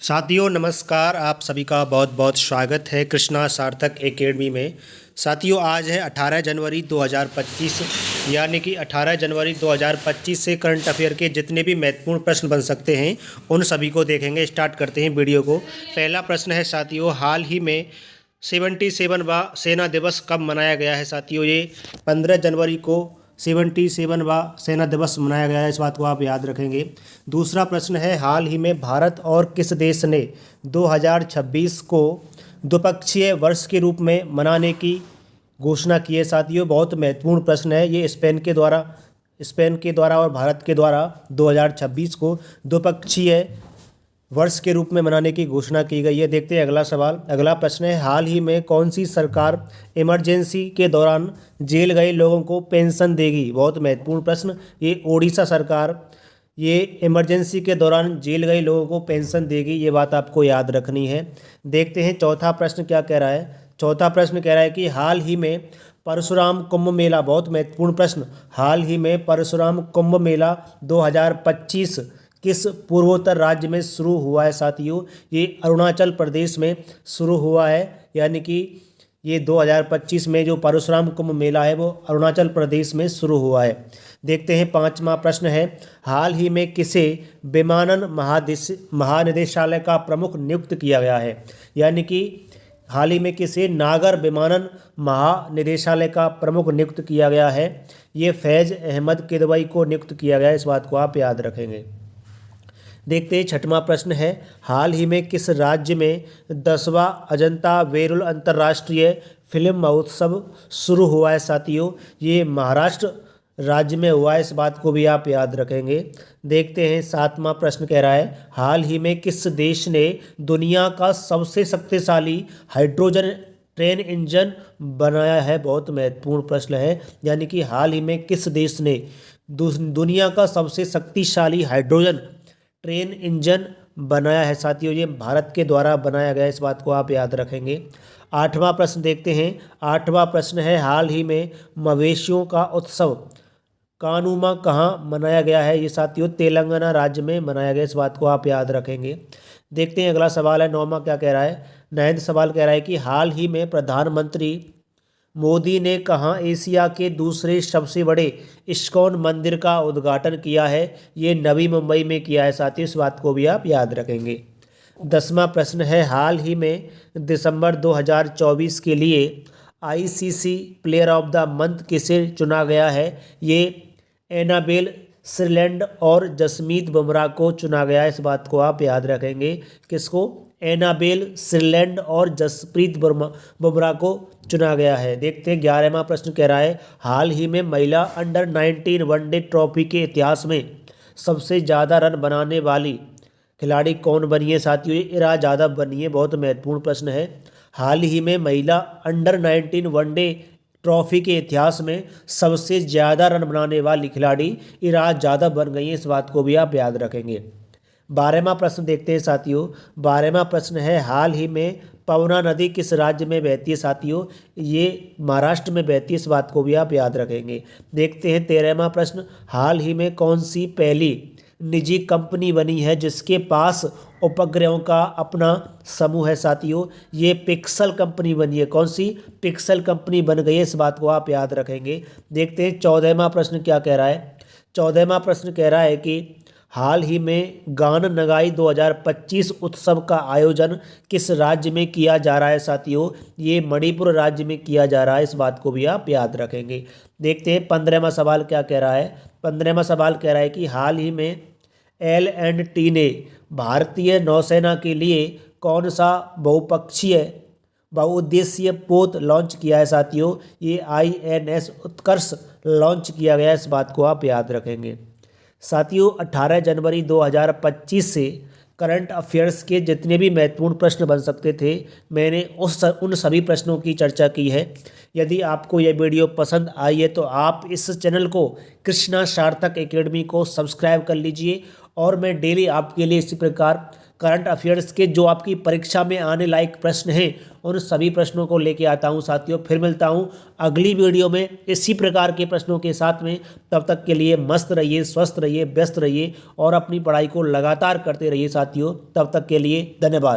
साथियों नमस्कार। आप सभी का बहुत बहुत स्वागत है कृष्णा सार्थक एकेडमी में। साथियों आज है 18 जनवरी 2025 यानी कि 18 जनवरी 2025 से करंट अफेयर के जितने भी महत्वपूर्ण प्रश्न बन सकते हैं उन सभी को देखेंगे। स्टार्ट करते हैं वीडियो को। पहला प्रश्न है साथियों, हाल ही में 77वां सेना दिवस कब मनाया गया है। साथियों ये 15 जनवरी को 77वां सेना दिवस मनाया गया है, इस बात को आप याद रखेंगे। दूसरा प्रश्न है, हाल ही में भारत और किस देश ने 2026 को द्विपक्षीय वर्ष के रूप में मनाने की घोषणा की है। साथियों बहुत महत्वपूर्ण प्रश्न है ये। स्पेन के द्वारा और भारत के द्वारा 2026 को द्विपक्षीय वर्ष के रूप में मनाने की घोषणा की गई है। देखते हैं अगला सवाल। अगला प्रश्न है, हाल ही में कौन सी सरकार इमरजेंसी के दौरान जेल गए लोगों को पेंशन देगी। बहुत महत्वपूर्ण प्रश्न। ये ओडिशा सरकार ये इमरजेंसी के दौरान जेल गए लोगों को पेंशन देगी, ये बात आपको याद रखनी है। देखते हैं चौथा प्रश्न क्या कह रहा है। चौथा प्रश्न कह रहा है कि हाल ही में परशुराम कुंभ मेला, बहुत महत्वपूर्ण प्रश्न, हाल ही में परशुराम कुंभ मेला 2025 किस पूर्वोत्तर राज्य में शुरू हुआ है। साथियों ये अरुणाचल प्रदेश में शुरू हुआ है, यानी कि ये 2025 में जो परशुराम कुंभ मेला है वो अरुणाचल प्रदेश में शुरू हुआ है। देखते हैं पांचवा प्रश्न है, हाल ही में किसे विमानन महानिदेशालय का प्रमुख नियुक्त किया गया है। यानी कि हाल ही में किसे नागर विमानन महानिदेशालय का प्रमुख नियुक्त किया गया है। ये फैज़ अहमद किदवई को नियुक्त किया गया है, इस बात को आप याद रखेंगे। देखते हैं छठवां प्रश्न है, हाल ही में किस राज्य में 10वां अजंता वेरुल अंतर्राष्ट्रीय फिल्म महोत्सव शुरू हुआ है। साथियों ये महाराष्ट्र राज्य में हुआ है, इस बात को भी आप याद रखेंगे। देखते हैं सातवां प्रश्न कह रहा है, हाल ही में किस देश ने दुनिया का सबसे शक्तिशाली हाइड्रोजन ट्रेन इंजन बनाया है। बहुत महत्वपूर्ण प्रश्न है, यानी कि हाल ही में किस देश ने दुनिया का सबसे शक्तिशाली हाइड्रोजन ट्रेन इंजन बनाया है। साथियों ये भारत के द्वारा बनाया गया है, इस बात को आप याद रखेंगे। आठवां प्रश्न देखते हैं। आठवां प्रश्न है, हाल ही में मवेशियों का उत्सव कानुमा कहाँ मनाया गया है। ये साथियों तेलंगाना राज्य में मनाया गया, इस बात को आप याद रखेंगे। देखते हैं अगला सवाल है, नौवां क्या कह रहा है। नाइन्थ सवाल कह रहा है कि हाल ही में प्रधानमंत्री मोदी ने कहाँ एशिया के दूसरे सबसे बड़े इस्कॉन मंदिर का उद्घाटन किया है। ये नवी मुंबई में किया है। साथियों इस बात को भी आप याद रखेंगे। 10वां प्रश्न है, हाल ही में दिसंबर 2024 के लिए ICC player of the month किसे चुना गया है। ये एनाबेल सिरलैंड और जसमीत बुमराह को चुना गया है, इस बात को आप याद रखेंगे। किसको? एनाबेल सिरलैंड और जसप्रीत बुमराह को चुना गया है। देखते हैं 11वां प्रश्न कह रहा है, हाल ही में महिला अंडर 19 वनडे ट्रॉफी के इतिहास में सबसे ज़्यादा रन बनाने वाली खिलाड़ी कौन बनी है। साथियों इरा यादव बनी है। बहुत महत्वपूर्ण प्रश्न है। हाल ही में महिला अंडर 19 वनडे ट्रॉफी के इतिहास में सबसे ज़्यादा रन बनाने वाली खिलाड़ी इरा यादव बन गई है, इस बात को भी आप याद रखेंगे। 12वां प्रश्न देखते हैं साथियों। 12वां प्रश्न है, हाल ही में पवना नदी किस राज्य में बहती है। साथियों ये महाराष्ट्र में बहती है, इस बात को भी आप याद रखेंगे। देखते हैं 13वां प्रश्न, हाल ही में कौन सी पहली निजी कंपनी बनी है जिसके पास उपग्रहों का अपना समूह है। साथियों ये पिक्सल कंपनी बनी है। कौन सी? पिक्सल कंपनी बन गई है, इस बात को आप याद रखेंगे। देखते हैं 14वां प्रश्न क्या कह रहा है। 14वां प्रश्न कह रहा है कि हाल ही में गान नगाई 2025 उत्सव का आयोजन किस राज्य में किया जा रहा है। साथियों ये मणिपुर राज्य में किया जा रहा है, इस बात को भी आप याद रखेंगे। देखते हैं 15वां सवाल क्या कह रहा है। 15वां सवाल कह रहा है कि हाल ही में L&T ने भारतीय नौसेना के लिए कौन सा बहुउद्देशीय पोत लॉन्च किया है। साथियों ये INS उत्कर्ष लॉन्च किया गया है, इस बात को आप याद रखेंगे। साथियों 18 जनवरी 2025 से करंट अफेयर्स के जितने भी महत्वपूर्ण प्रश्न बन सकते थे मैंने उन सभी प्रश्नों की चर्चा की है। यदि आपको यह वीडियो पसंद आई है तो आप इस चैनल को कृष्णा सार्थक एकेडमी को सब्सक्राइब कर लीजिए और मैं डेली आपके लिए इसी प्रकार करंट अफेयर्स के जो आपकी परीक्षा में आने लायक प्रश्न हैं उन सभी प्रश्नों को लेके आता हूं साथियों। फिर मिलता हूं अगली वीडियो में इसी प्रकार के प्रश्नों के साथ में। तब तक के लिए मस्त रहिए, स्वस्थ रहिए, व्यस्त रहिए और अपनी पढ़ाई को लगातार करते रहिए साथियों। तब तक के लिए धन्यवाद।